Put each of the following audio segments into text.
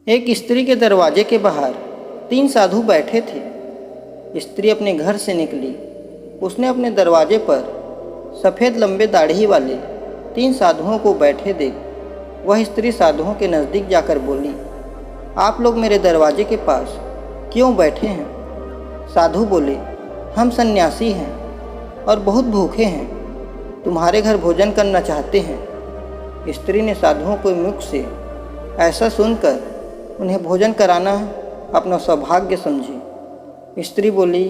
एक स्त्री के दरवाजे के बाहर 3 साधु बैठे थे। स्त्री अपने घर से निकली। उसने अपने दरवाजे पर सफ़ेद लंबे दाढ़ी वाले 3 साधुओं को बैठे देख वह स्त्री साधुओं के नज़दीक जाकर बोली, आप लोग मेरे दरवाजे के पास क्यों बैठे हैं? साधु बोले, हम सन्यासी हैं और बहुत भूखे हैं, तुम्हारे घर भोजन करना चाहते हैं। स्त्री ने साधुओं के मुख से ऐसा सुनकर उन्हें भोजन कराना अपना सौभाग्य समझी। स्त्री बोली,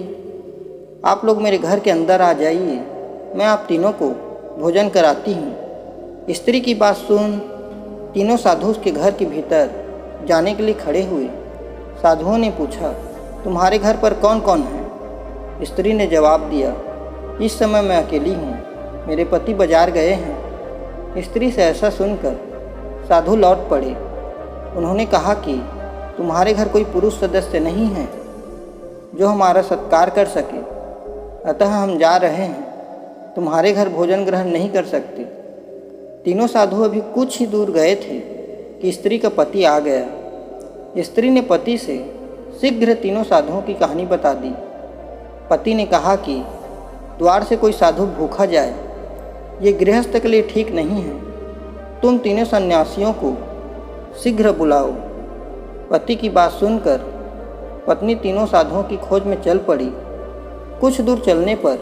आप लोग मेरे घर के अंदर आ जाइए, मैं आप तीनों को भोजन कराती हूँ। स्त्री की बात सुन तीनों साधु उसके घर के भीतर जाने के लिए खड़े हुए। साधुओं ने पूछा, तुम्हारे घर पर कौन कौन है? स्त्री ने जवाब दिया, इस समय मैं अकेली हूँ, मेरे पति बाजार गए हैं। स्त्री से ऐसा सुनकर साधु लौट पड़े। उन्होंने कहा कि तुम्हारे घर कोई पुरुष सदस्य नहीं है जो हमारा सत्कार कर सके, अतः हम जा रहे हैं, तुम्हारे घर भोजन ग्रहण नहीं कर सकते। तीनों साधु अभी कुछ ही दूर गए थे कि स्त्री का पति आ गया। स्त्री ने पति से शीघ्र तीनों साधुओं की कहानी बता दी। पति ने कहा कि द्वार से कोई साधु भूखा जाए, ये गृहस्थ के लिए ठीक नहीं है, तुम तीनों सन्यासियों को शीघ्र बुलाओ। पति की बात सुनकर पत्नी तीनों साधुओं की खोज में चल पड़ी। कुछ दूर चलने पर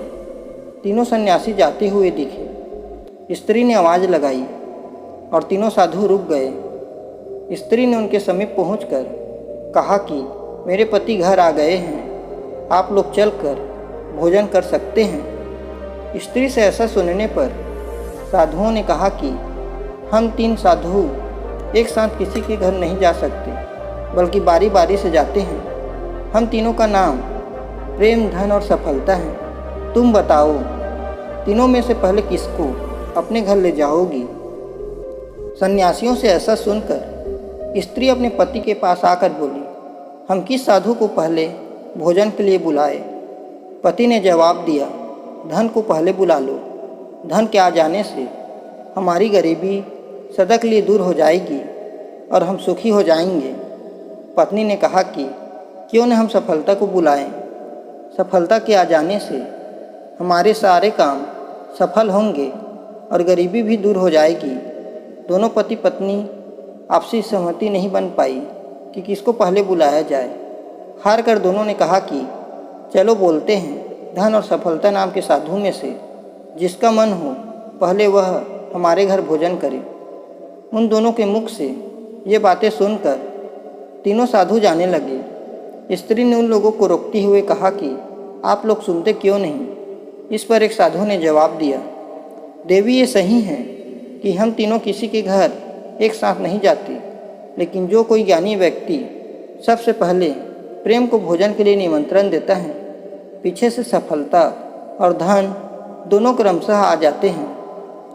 तीनों सन्यासी जाते हुए दिखे। स्त्री ने आवाज़ लगाई और तीनों साधु रुक गए। स्त्री ने उनके समीप पहुंचकर कहा कि मेरे पति घर आ गए हैं, आप लोग चलकर भोजन कर सकते हैं। स्त्री से ऐसा सुनने पर साधुओं ने कहा कि हम 3 साधु एक साथ किसी के घर नहीं जा सकते, बल्कि बारी बारी से जाते हैं। हम तीनों का नाम प्रेम, धन और सफलता है। तुम बताओ, तीनों में से पहले किसको अपने घर ले जाओगी? सन्यासियों से ऐसा सुनकर स्त्री अपने पति के पास आकर बोली, हम किस साधु को पहले भोजन के लिए बुलाए? पति ने जवाब दिया, धन को पहले बुला लो, धन के आ जाने से हमारी गरीबी सदा के लिए दूर हो जाएगी और हम सुखी हो जाएंगे। पत्नी ने कहा कि क्यों न हम सफलता को बुलाएं, सफलता के आ जाने से हमारे सारे काम सफल होंगे और गरीबी भी दूर हो जाएगी। दोनों पति पत्नी आपसी सहमति नहीं बन पाई कि किसको पहले बुलाया जाए। हार कर दोनों ने कहा कि चलो बोलते हैं, धन और सफलता नाम के साधु में से जिसका मन हो पहले वह हमारे घर भोजन करे। उन दोनों के मुख से ये बातें सुनकर तीनों साधु जाने लगे। स्त्री ने उन लोगों को रोकते हुए कहा कि आप लोग सुनते क्यों नहीं? इस पर एक साधु ने जवाब दिया, देवी ये सही है कि हम तीनों किसी के घर एक साथ नहीं जाते, लेकिन जो कोई ज्ञानी व्यक्ति सबसे पहले प्रेम को भोजन के लिए निमंत्रण देता है, पीछे से सफलता और धन दोनों क्रमशः आ जाते हैं।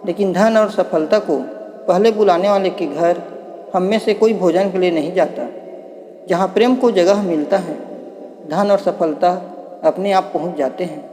लेकिन धन और सफलता को पहले बुलाने वाले के घर हम में से कोई भोजन के लिए नहीं जाता। जहाँ प्रेम को जगह मिलता है, धन और सफलता अपने आप पहुँच जाते हैं।